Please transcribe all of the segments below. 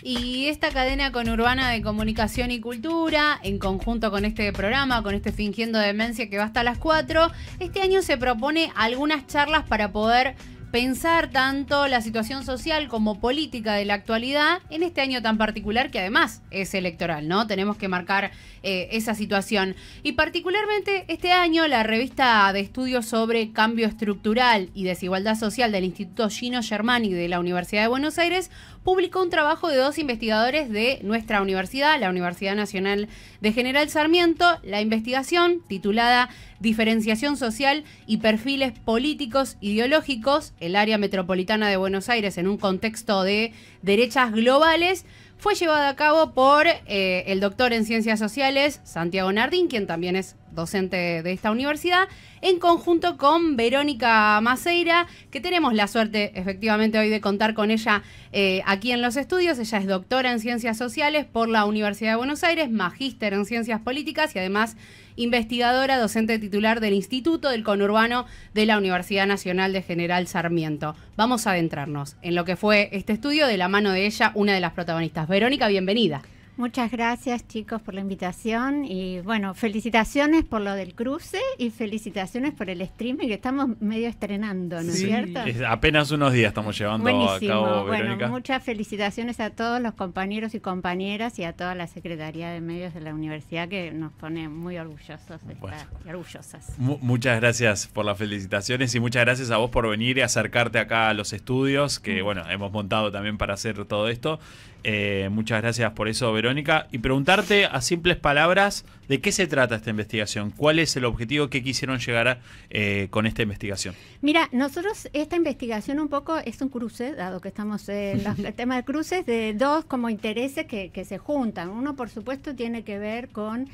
Y esta cadena conurbana de comunicación y cultura, en conjunto con este programa, con este Fingiendo Demencia que va hasta las 4, este año se propone algunas charlas para poder pensar tanto la situación social como política de la actualidad en este año tan particular que además es electoral, ¿no? Tenemos que marcar esa situación. Y particularmente este año la revista de estudios sobre cambio estructural y desigualdad social del Instituto Gino Germani de la Universidad de Buenos Aires publicó un trabajo de 2 investigadores de nuestra universidad, la Universidad Nacional de General Sarmiento. La investigación, titulada Diferenciación social y perfiles políticos ideológicos, el área metropolitana de Buenos Aires en un contexto de derechas globales, fue llevada a cabo por el doctor en Ciencias Sociales, Santiago Nardín, quien también es docente de esta universidad, en conjunto con Verónica Maceira, que tenemos la suerte efectivamente hoy de contar con ella aquí en los estudios. Ella es doctora en Ciencias Sociales por la Universidad de Buenos Aires, magíster en Ciencias Políticas y además investigadora, docente titular del Instituto del Conurbano de la Universidad Nacional de General Sarmiento. Vamos a adentrarnos en lo que fue este estudio de la mano de ella, una de las protagonistas. Verónica, bienvenida. Muchas gracias, chicos, por la invitación y bueno, felicitaciones por lo del cruce y felicitaciones por el streaming que estamos medio estrenando, ¿no es cierto? Apenas unos días estamos llevando Buenísimo. a cabo, Verónica. Bueno, muchas felicitaciones a todos los compañeros y compañeras y a toda la Secretaría de Medios de la Universidad, que nos pone muy orgullosos y orgullosas. Muchas gracias por las felicitaciones y muchas gracias a vos por venir y acercarte acá a los estudios que bueno, hemos montado también para hacer todo esto. Muchas gracias por eso, Verónica. Y preguntarte a simples palabras, ¿de qué se trata esta investigación? ¿Cuál es el objetivo que quisieron llegar con esta investigación? Mira, nosotros esta investigación un poco es un cruce, dado que estamos en el tema de cruces, de dos como intereses que se juntan. Uno, por supuesto, tiene que ver con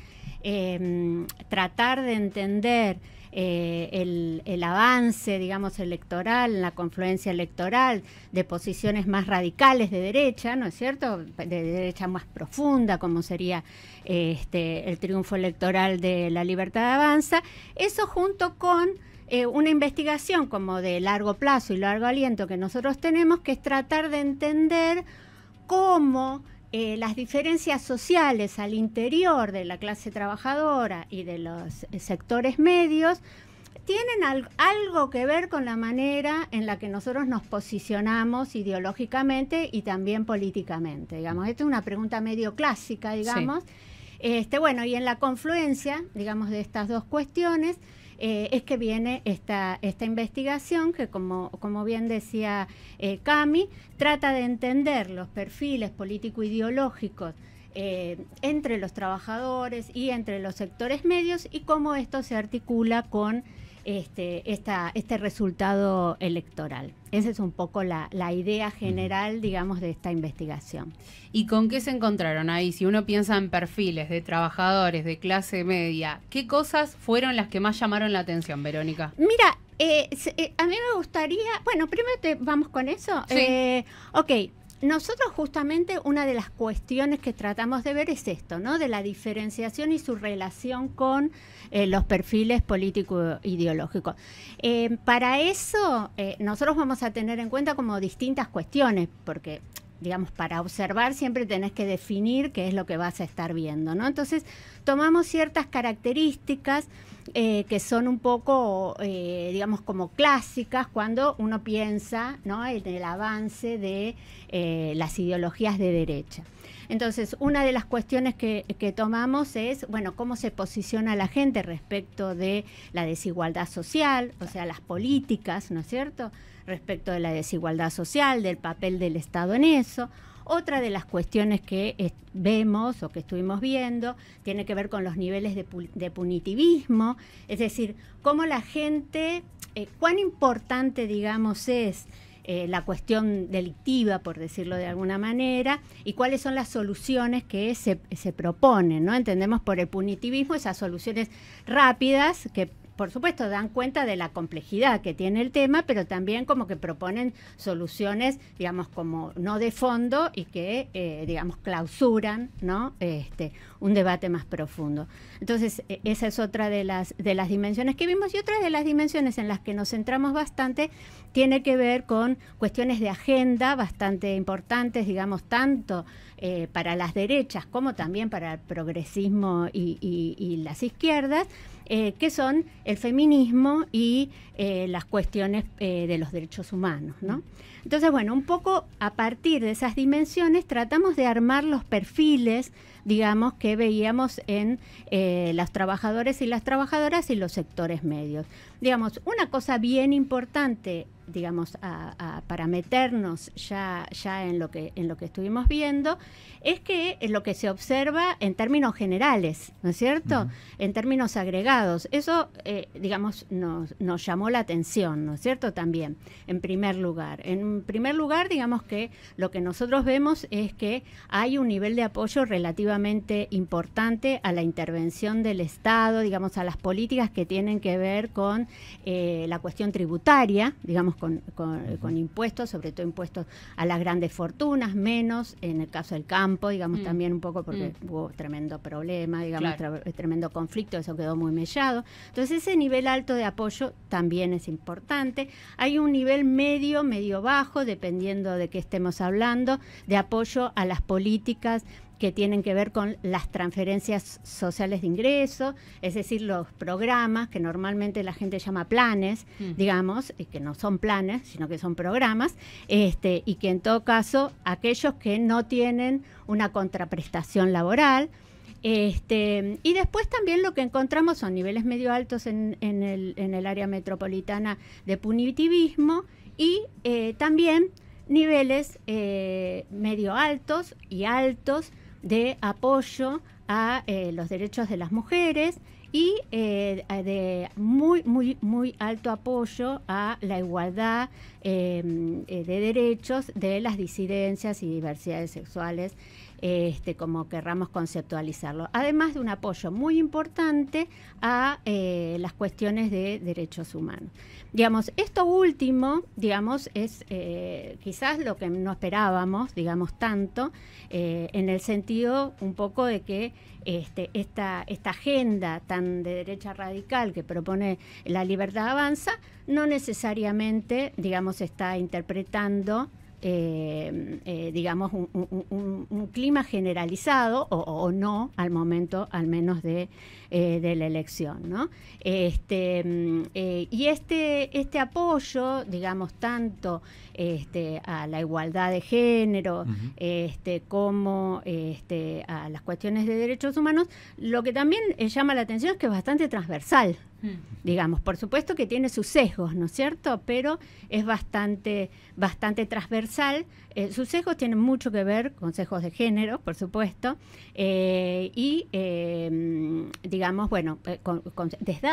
tratar de entender el avance, digamos, electoral, la confluencia electoral de posiciones más radicales de derecha, ¿no es cierto?, de derecha más profunda, como sería el triunfo electoral de La Libertad Avanza. Eso junto con una investigación como de largo plazo y largo aliento que nosotros tenemos, que es tratar de entender cómo las diferencias sociales al interior de la clase trabajadora y de los sectores medios tienen algo que ver con la manera en la que nosotros nos posicionamos ideológicamente y también políticamente, digamos. Esta es una pregunta medio clásica, digamos. Sí. Bueno, y en la confluencia, digamos, de estas dos cuestiones, es que viene esta investigación que, como bien decía Cami, trata de entender los perfiles político-ideológicos entre los trabajadores y entre los sectores medios y cómo esto se articula con este resultado electoral. Esa es un poco la idea general, digamos, de esta investigación. ¿Y con qué se encontraron ahí? Si uno piensa en perfiles de trabajadores de clase media, ¿qué cosas fueron las que más llamaron la atención, Verónica? Mira, a mí me gustaría... Bueno, primero vamos con eso. Sí. Ok. Nosotros justamente una de las cuestiones que tratamos de ver es esto, ¿no? De la diferenciación y su relación con los perfiles político-ideológicos. Para eso nosotros vamos a tener en cuenta como distintas cuestiones, porque, digamos, para observar siempre tenés que definir qué es lo que vas a estar viendo, ¿no? Entonces tomamos ciertas características que son un poco, digamos, como clásicas cuando uno piensa, ¿no?, en el avance de las ideologías de derecha. Entonces, una de las cuestiones que tomamos es, bueno, cómo se posiciona la gente respecto de la desigualdad social, o sea, las políticas, ¿no es cierto?, respecto de la desigualdad social, del papel del Estado en eso. Otra de las cuestiones que vemos o que estuvimos viendo tiene que ver con los niveles de punitivismo, es decir, cómo la gente, cuán importante, digamos, es la cuestión delictiva, por decirlo de alguna manera, y cuáles son las soluciones que se proponen, ¿no? Entendemos por el punitivismo esas soluciones rápidas que por supuesto, dan cuenta de la complejidad que tiene el tema, pero también como que proponen soluciones, digamos, como no de fondo y que, digamos, clausuran, ¿no? Un debate más profundo. Entonces, esa es otra de las dimensiones que vimos, y otra de las dimensiones en las que nos centramos bastante tiene que ver con cuestiones de agenda bastante importantes, digamos, tanto para las derechas como también para el progresismo y las izquierdas, que son el feminismo y las cuestiones de los derechos humanos, ¿no? Entonces, bueno, un poco a partir de esas dimensiones tratamos de armar los perfiles, digamos, que veíamos en los trabajadores y las trabajadoras y los sectores medios. Digamos, una cosa bien importante, digamos, para meternos ya en lo que estuvimos viendo, es que lo que se observa en términos generales, ¿no es cierto? En términos agregados. Eso, digamos, nos llamó la atención, ¿no es cierto? También, en primer lugar. En primer lugar, digamos que lo que nosotros vemos es que hay un nivel de apoyo relativamente importante a la intervención del Estado, digamos, a las políticas que tienen que ver con la cuestión tributaria, digamos, con impuestos, sobre todo impuestos a las grandes fortunas, menos en el caso del campo, digamos, también un poco porque hubo tremendo problema, digamos, tremendo conflicto, eso quedó muy mellado. Entonces, ese nivel alto de apoyo también es importante. Hay un nivel medio bajo, dependiendo de qué estemos hablando, de apoyo a las políticas que tienen que ver con las transferencias sociales de ingreso, es decir, los programas que normalmente la gente llama planes, digamos, y que no son planes, sino que son programas, y que en todo caso aquellos que no tienen una contraprestación laboral. Y después también lo que encontramos son niveles medio altos en el área metropolitana de punitivismo y también niveles medio altos y altos de apoyo a los derechos de las mujeres y de muy alto apoyo a la igualdad de derechos de las disidencias y diversidades sexuales, como querramos conceptualizarlo. Además de un apoyo muy importante a las cuestiones de derechos humanos. Digamos, esto último, digamos, es quizás lo que no esperábamos, digamos, tanto, en el sentido un poco de que esta agenda tan de derecha radical que propone La Libertad Avanza no necesariamente, digamos, está interpretando digamos, un clima generalizado o no al momento, al menos de la elección, ¿no? Y este apoyo, digamos, tanto a la igualdad de género, como a las cuestiones de derechos humanos, lo que también llama la atención es que es bastante transversal. Digamos, por supuesto que tiene sus sesgos, ¿no es cierto? Pero es bastante transversal. Sus sesgos tienen mucho que ver con sesgos de género, por supuesto, y digamos, bueno, desde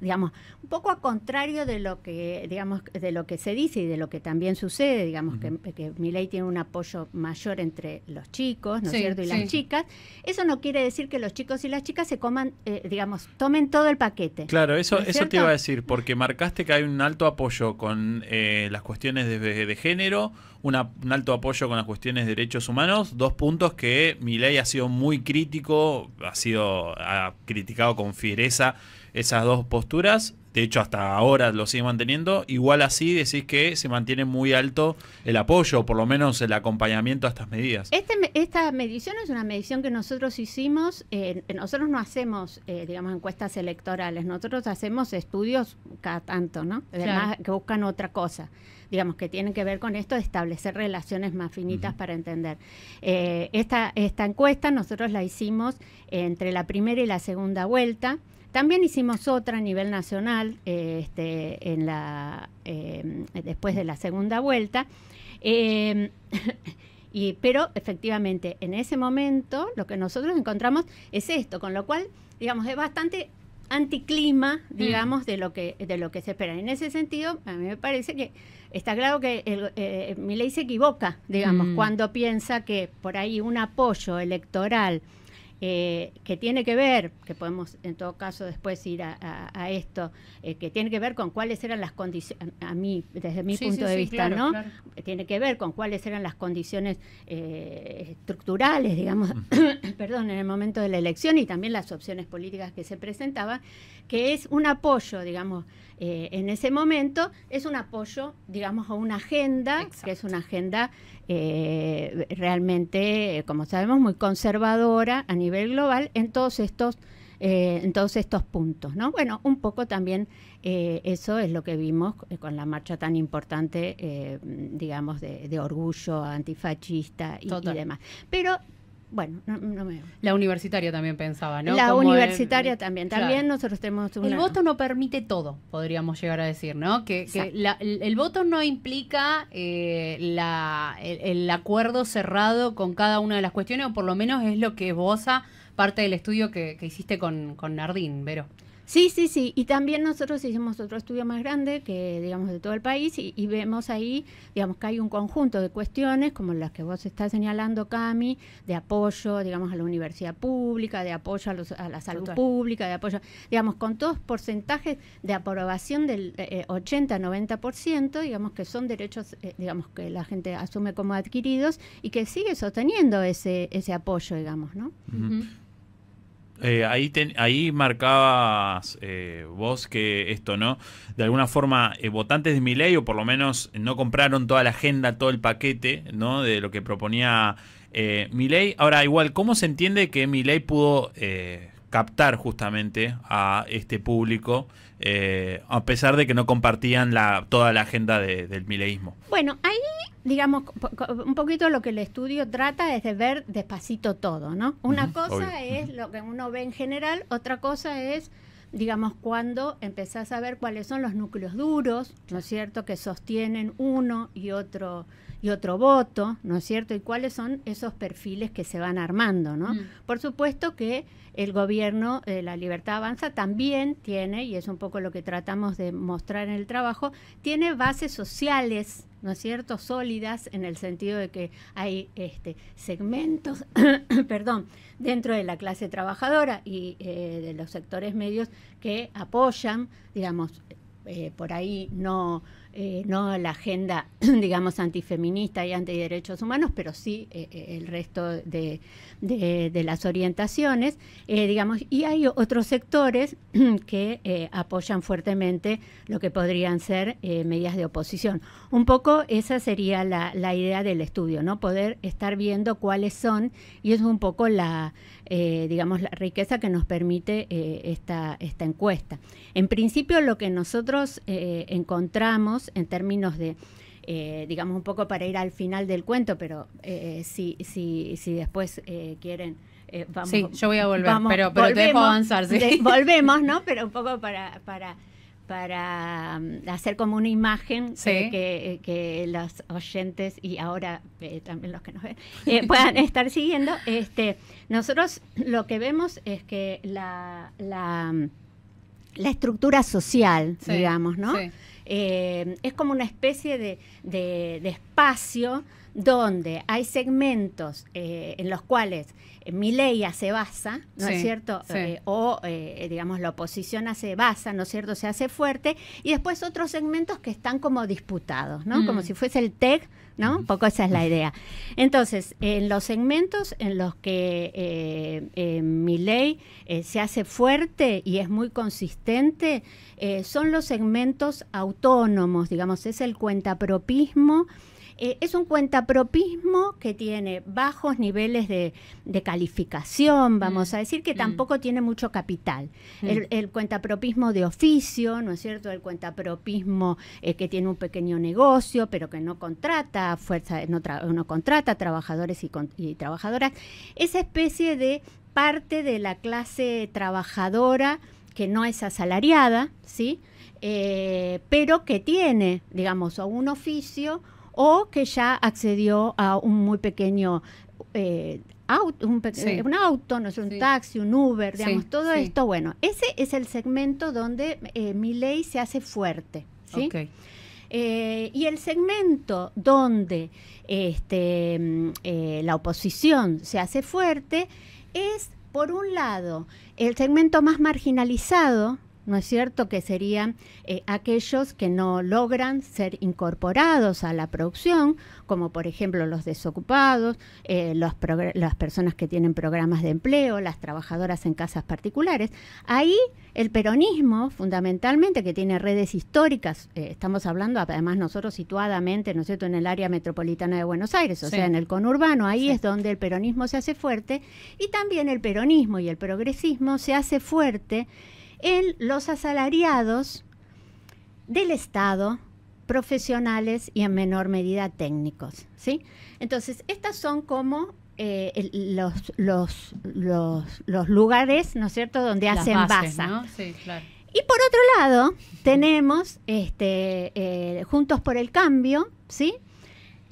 digamos, un poco a contrario de lo que, digamos, de lo que se dice y de lo que también sucede, digamos, que Milei tiene un apoyo mayor entre los chicos, ¿no es cierto? Y las chicas. Eso no quiere decir que los chicos y las chicas se coman, digamos, tomen todo el paquete. Claro, eso, ¿no es eso te iba a decir, porque marcaste que hay un alto apoyo con las cuestiones de género, un alto apoyo con las cuestiones de derechos humanos, 2 puntos que Milei ha sido muy crítico, ha criticado con fiereza esas 2 posturas, de hecho hasta ahora lo sigue manteniendo. Igual así decís que se mantiene muy alto el apoyo, por lo menos el acompañamiento a estas medidas. Esta medición es una medición que nosotros hicimos, nosotros no hacemos, digamos, encuestas electorales, nosotros hacemos estudios cada tanto, ¿no? Además, que buscan otra cosa, digamos, que tienen que ver con esto de establecer relaciones más finitas para entender. Esta encuesta nosotros la hicimos entre la primera y la segunda vuelta. También hicimos otra a nivel nacional después de la segunda vuelta, pero efectivamente en ese momento lo que nosotros encontramos es esto, con lo cual, digamos, es bastante anticlima, digamos, de lo que se espera. En ese sentido, a mí me parece que está claro que Milei se equivoca, digamos, cuando piensa que por ahí un apoyo electoral que tiene que ver, que podemos en todo caso después ir a esto, que tiene que ver con cuáles eran las condiciones, desde mi punto de vista, claro, ¿no? Claro. Tiene que ver con cuáles eran las condiciones estructurales, digamos, perdón, en el momento de la elección y también las opciones políticas que se presentaban, que es un apoyo, digamos, en ese momento, es un apoyo, digamos, a una agenda, Exacto. que es una agenda realmente, como sabemos, muy conservadora a nivel global en todos estos puntos, ¿no? Bueno, un poco también eso es lo que vimos con la marcha tan importante, digamos, de orgullo antifascista y demás. Pero bueno, no me... La universitaria también pensaba, ¿no? La Como universitaria también. claro. También nosotros tenemos una... El voto no permite todo, podríamos llegar a decir, ¿no? Que el voto no implica el acuerdo cerrado con cada una de las cuestiones, o por lo menos es lo que esboza parte del estudio que hiciste con Nardín, Vero. Sí. Y también nosotros hicimos otro estudio más grande que, digamos, de todo el país y vemos ahí, digamos, que hay un conjunto de cuestiones como las que vos estás señalando, Cami, de apoyo, digamos, a la universidad pública, de apoyo a la salud pública, de apoyo, digamos, con todos porcentajes de aprobación del 80-90%, digamos, que son derechos, digamos, que la gente asume como adquiridos y que sigue sosteniendo ese apoyo, digamos, ¿no? Uh-huh. Ahí marcabas vos que esto, ¿no? De alguna forma, votantes de Milei, o por lo menos no compraron toda la agenda, todo el paquete, ¿no? De lo que proponía Milei. Ahora, igual, ¿cómo se entiende que Milei pudo captar justamente a este público, a pesar de que no compartían toda la agenda del mileísmo? Bueno, ahí, digamos, un poquito lo que el estudio trata es de ver despacito todo, ¿no? Una cosa es lo que uno ve en general, otra cosa es, digamos, cuando empezás a ver cuáles son los núcleos duros, ¿no es cierto?, que sostienen uno y otro voto, ¿no es cierto?, y cuáles son esos perfiles que se van armando, ¿no? Por supuesto que el gobierno de La Libertad Avanza también tiene, y es un poco lo que tratamos de mostrar en el trabajo, tiene bases sociales, ¿no es cierto?, sólidas, en el sentido de que hay segmentos, perdón, dentro de la clase trabajadora y de los sectores medios que apoyan, digamos, por ahí no la agenda, digamos, antifeminista y antiderechos humanos, pero sí el resto de las orientaciones, digamos, y hay otros sectores que apoyan fuertemente lo que podrían ser medidas de oposición. Un poco esa sería la idea del estudio, ¿no? Poder estar viendo cuáles son, y es un poco digamos, la riqueza que nos permite esta encuesta. En principio, lo que nosotros encontramos en términos de, digamos, un poco para ir al final del cuento, pero si después quieren... vamos, sí, yo voy a volver, pero volvemos, te dejo avanzar. ¿Sí? Volvemos, ¿no? Pero un poco para hacer como una imagen, que los oyentes y ahora también los que nos ven puedan estar siguiendo. Nosotros lo que vemos es que la estructura social, digamos, ¿no? Sí. Es como una especie de espacio donde hay segmentos en los cuales Milei se basa, ¿no es cierto? Digamos, la oposición se basa, ¿no es cierto? Se hace fuerte, y después otros segmentos que están como disputados, ¿no? Como si fuese el TEC, ¿no? Un poco esa es la idea. Entonces, en los segmentos en los que Milei se hace fuerte y es muy consistente, son los segmentos autónomos, digamos, es el cuentapropismo. Es un cuentapropismo que tiene bajos niveles de calificación, vamos a decir, que tampoco tiene mucho capital. El cuentapropismo de oficio, ¿no es cierto? El cuentapropismo que tiene un pequeño negocio, pero que no contrata no contrata trabajadores y trabajadoras. Esa especie de parte de la clase trabajadora que no es asalariada, ¿sí? Pero que tiene, digamos, o un oficio o que ya accedió a un muy pequeño un auto, no es un taxi, un Uber, digamos, todo esto. Bueno, ese es el segmento donde Milei se hace fuerte, ¿sí? Okay. Y el segmento donde la oposición se hace fuerte es por un lado, el segmento más marginalizado, ¿no es cierto?, que serían aquellos que no logran ser incorporados a la producción, como por ejemplo los desocupados, las personas que tienen programas de empleo, las trabajadoras en casas particulares. Ahí el peronismo, fundamentalmente, que tiene redes históricas, estamos hablando además nosotros situadamente, ¿no es cierto?, en el área metropolitana de Buenos Aires, o sea, en el conurbano, ahí es donde el peronismo se hace fuerte, y también el peronismo y el progresismo se hace fuerte en los asalariados del Estado, profesionales y en menor medida técnicos, ¿sí? Entonces, estas son como los lugares, ¿no es cierto?, donde Las hacen bases, base. ¿no? Sí, claro. Y por otro lado, tenemos Juntos por el Cambio, ¿sí?,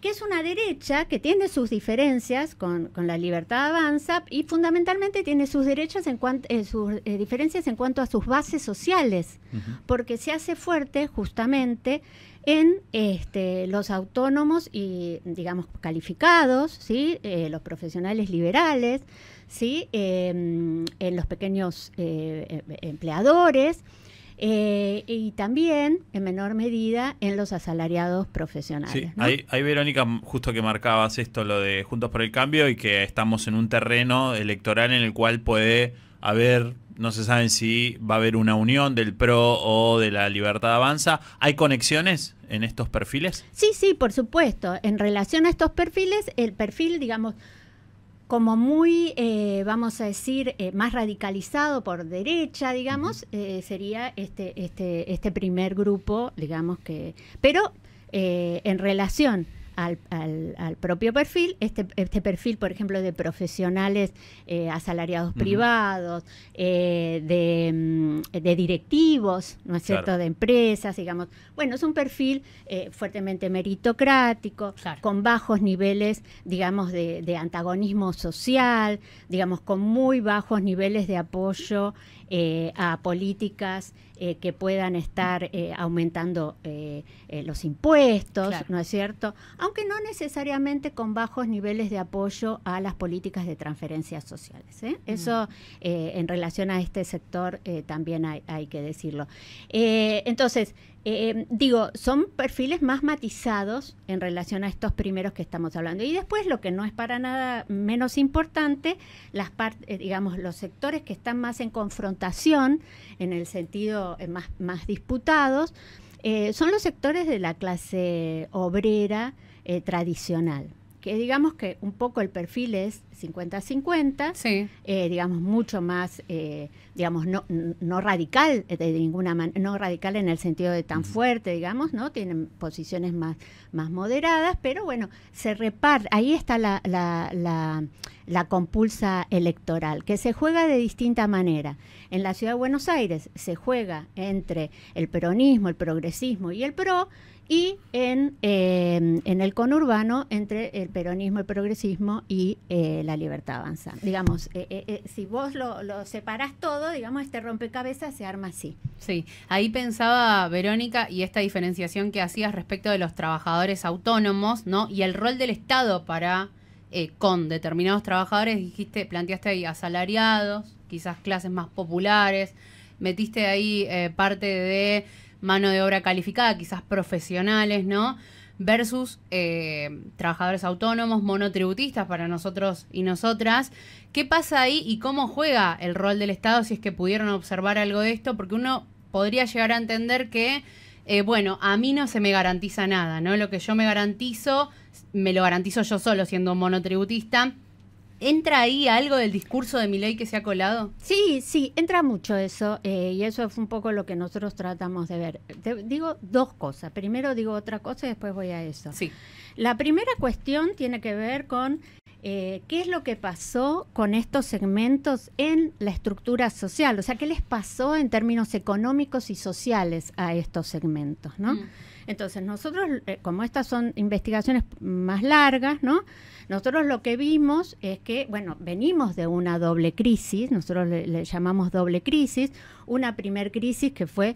que es una derecha que tiene sus diferencias con La Libertad Avanza y fundamentalmente tiene sus derechas sus diferencias en cuanto a sus bases sociales, porque se hace fuerte justamente en los autónomos y, digamos, calificados, ¿sí?, los profesionales liberales, ¿sí?, en los pequeños empleadores, y también, en menor medida, en los asalariados profesionales. Sí, ¿no? ahí, Verónica, justo que marcabas esto, lo de Juntos por el Cambio, y que estamos en un terreno electoral en el cual puede haber, no se sabe si va a haber una unión del PRO o de La Libertad Avanza. ¿Hay conexiones en estos perfiles? Sí, sí, por supuesto. En relación a estos perfiles, el perfil, digamos, como muy, vamos a decir, más radicalizado por derecha, digamos, sería este primer grupo, digamos que... Pero en relación al propio perfil, este perfil, por ejemplo, de profesionales asalariados privados, de directivos, ¿no es cierto?, Claro. de empresas, digamos. Bueno, es un perfil fuertemente meritocrático, con bajos niveles, digamos, de antagonismo social, digamos, con muy bajos niveles de apoyo a políticas que puedan estar aumentando los impuestos, ¿no es cierto?, aunque no necesariamente con bajos niveles de apoyo a las políticas de transferencias sociales. Eso en relación a este sector también hay que decirlo. Entonces, digo, son perfiles más matizados en relación a estos primeros que estamos hablando. Y después, lo que no es para nada menos importante, digamos, los sectores que están más en confrontación, en el sentido más disputados, son los sectores de la clase obrera tradicional, que digamos que un poco el perfil es 50-50, sí. Digamos, mucho más, digamos, no radical, de ninguna manera, no radical en el sentido de tan fuerte, digamos, ¿no? Tienen posiciones más moderadas, pero bueno, se reparte, ahí está la compulsa electoral, que se juega de distinta manera. En la Ciudad de Buenos Aires se juega entre el peronismo, el progresismo y el PRO, y en el conurbano entre el peronismo, el progresismo y La Libertad Avanza. Digamos, si vos lo separás todo, digamos, este rompecabezas se arma así. Sí, ahí pensaba, Verónica, y esta diferenciación que hacías respecto de los trabajadores autónomos, ¿no?, y el rol del Estado para con determinados trabajadores, planteaste ahí asalariados, quizás clases más populares, metiste ahí parte de mano de obra calificada, quizás profesionales, ¿no?, versus trabajadores autónomos, monotributistas para nosotros y nosotras. ¿Qué pasa ahí y cómo juega el rol del Estado, si es que pudieron observar algo de esto? Porque uno podría llegar a entender que, bueno, a mí no se me garantiza nada, ¿no? Lo que yo me lo garantizo yo solo siendo monotributista. ¿Entra ahí algo del discurso de Milei que se ha colado? Sí, sí, entra mucho eso, y eso fue un poco lo que nosotros tratamos de ver. Digo dos cosas. Primero digo otra cosa y después voy a eso. Sí. La primera cuestión tiene que ver con qué es lo que pasó con estos segmentos en la estructura social. O sea, qué les pasó en términos económicos y sociales a estos segmentos, ¿no? Entonces nosotros, como estas son investigaciones más largas, ¿no? Nosotros lo que vimos es que, bueno, venimos de una doble crisis, nosotros le llamamos doble crisis, una primer crisis que fue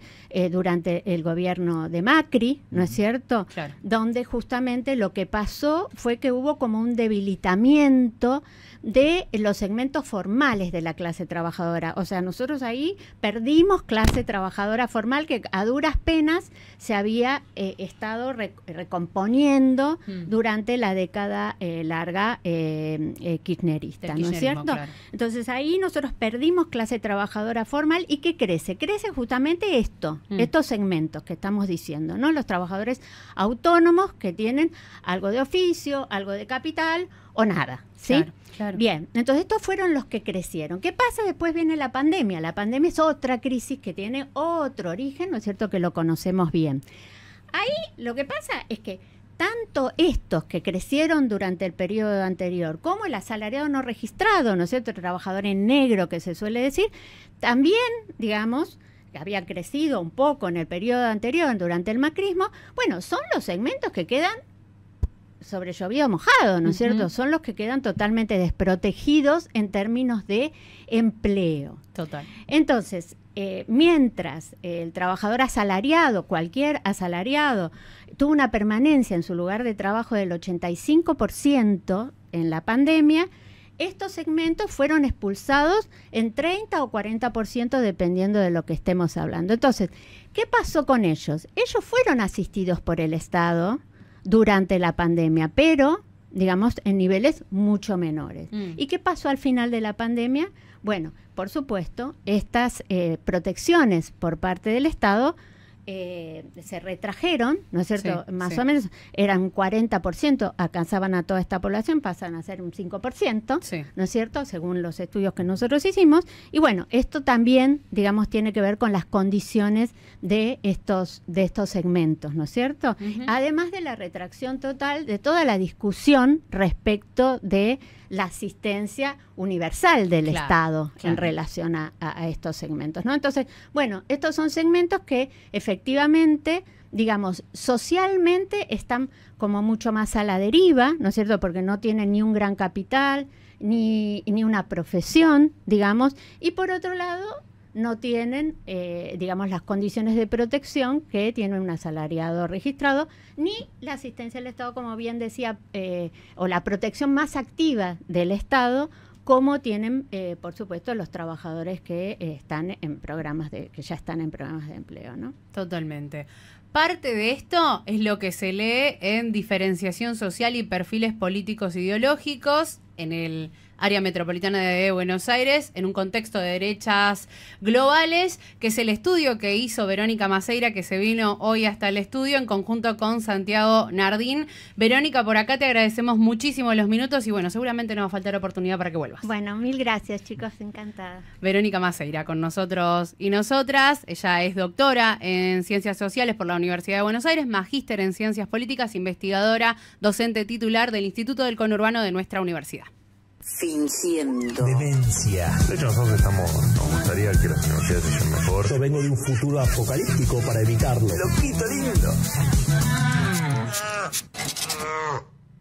durante el gobierno de Macri, ¿no es cierto? Claro. Donde justamente lo que pasó fue que hubo como un debilitamiento de los segmentos formales de la clase trabajadora. O sea, nosotros ahí perdimos clase trabajadora formal que a duras penas se había estado recomponiendo durante la década larga kirchnerista, ¿no es cierto? Claro. Entonces ahí nosotros perdimos clase trabajadora formal. ¿Y qué crece? Crece justamente estos segmentos que estamos diciendo, ¿no? Los trabajadores autónomos que tienen algo de oficio, algo de capital o nada, ¿sí? Claro, claro. Bien, entonces estos fueron los que crecieron. ¿Qué pasa? Después viene la pandemia. La pandemia es otra crisis que tiene otro origen, ¿no es cierto?, que lo conocemos bien. Ahí lo que pasa es que tanto estos que crecieron durante el periodo anterior como el asalariado no registrado, ¿no es cierto?, el trabajador en negro que se suele decir, también, digamos, que había crecido un poco en el periodo anterior durante el macrismo, bueno, son los segmentos que quedan sobre llovido mojado, ¿no es cierto? Son los que quedan totalmente desprotegidos en términos de empleo. Total. Entonces, mientras el trabajador asalariado, cualquier asalariado, tuvo una permanencia en su lugar de trabajo del 85% en la pandemia, estos segmentos fueron expulsados en 30 o 40% dependiendo de lo que estemos hablando. Entonces, ¿qué pasó con ellos? Ellos fueron asistidos por el Estado durante la pandemia, pero, digamos, en niveles mucho menores. ¿Y qué pasó al final de la pandemia? Bueno, por supuesto, estas protecciones por parte del Estado se retrajeron, ¿no es cierto? Sí, Más sí. o menos eran 40%, alcanzaban a toda esta población, pasan a ser un 5%, Sí. ¿no es cierto? Según los estudios que nosotros hicimos. Y bueno, esto también, digamos, tiene que ver con las condiciones de estos segmentos, ¿no es cierto? Además de la retracción total de toda la discusión respecto de la asistencia universal del Claro, Estado claro. en relación a estos segmentos, ¿no? Entonces, bueno, estos son segmentos que efectivamente, digamos, socialmente están como mucho más a la deriva, ¿no es cierto? Porque no tienen ni un gran capital, ni una profesión, digamos, y por otro lado no tienen, digamos, las condiciones de protección que tiene un asalariado registrado, ni la asistencia del Estado, como bien decía, o la protección más activa del Estado, como tienen, por supuesto, los trabajadores que están en programas que ya están en programas de empleo, ¿no? Totalmente. Parte de esto es lo que se lee en diferenciación social y perfiles políticos ideológicos en el área metropolitana de Buenos Aires, en un contexto de derechas globales, que es el estudio que hizo Verónica Maceira, que se vino hoy hasta el estudio en conjunto con Santiago Nardín. Verónica, por acá te agradecemos muchísimo los minutos y bueno, seguramente no va a faltar oportunidad para que vuelvas. Bueno, mil gracias, chicos, encantada. Verónica Maceira con nosotros y nosotras. Ella es doctora en Ciencias Sociales por la Universidad de Buenos Aires, magíster en Ciencias Políticas, investigadora, docente titular del Instituto del Conurbano de nuestra universidad. Fingiendo. Demencia. De hecho, nosotros nos gustaría que las universidades sean mejor. Yo vengo de un futuro apocalíptico para evitarlo. Loquito lindo.